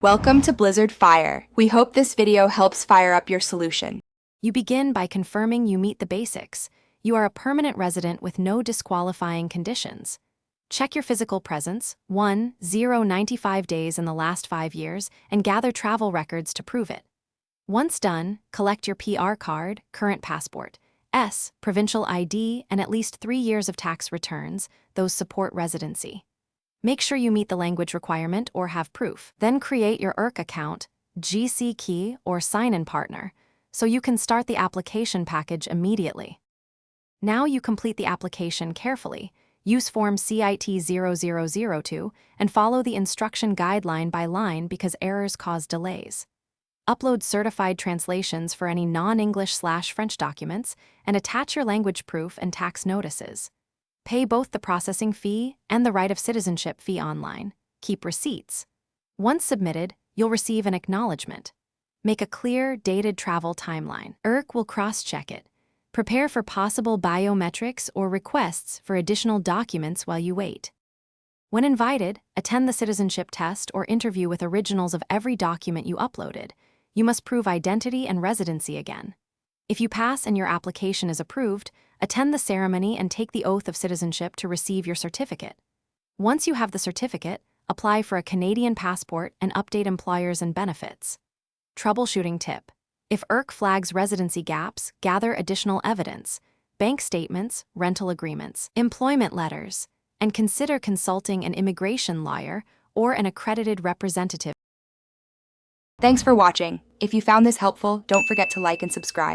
Welcome to Blizzard Fire. We hope this video helps fire up your solution. You begin by confirming you meet the basics. You are a permanent resident with no disqualifying conditions. Check your physical presence, 95 days in the last 5 years, and gather travel records to prove it. Once done, collect your PR card, current passport, provincial ID, and at least 3 years of tax returns, those support residency. Make sure you meet the language requirement or have proof. Then create your ERC account, GC key, or sign-in partner, so you can start the application package immediately. Now you complete the application carefully. Use Form CIT0002 and follow the instruction guide line by line because errors cause delays. Upload certified translations for any non-English/French documents and attach your language proof and tax notices. Pay both the processing fee and the right of citizenship fee online. Keep receipts. Once submitted, you'll receive an acknowledgement. Make a clear, dated travel timeline. ERC will cross-check it. Prepare for possible biometrics or requests for additional documents while you wait. When invited, attend the citizenship test or interview with originals of every document you uploaded. You must prove identity and residency again. If you pass and your application is approved, attend the ceremony and take the oath of citizenship to receive your certificate. Once you have the certificate, apply for a Canadian passport and update employers and benefits. Troubleshooting tip. If ERC flags residency gaps, gather additional evidence, bank statements, rental agreements, employment letters, and consider consulting an immigration lawyer or an accredited representative. Thanks for watching. If you found this helpful, don't forget to like and subscribe.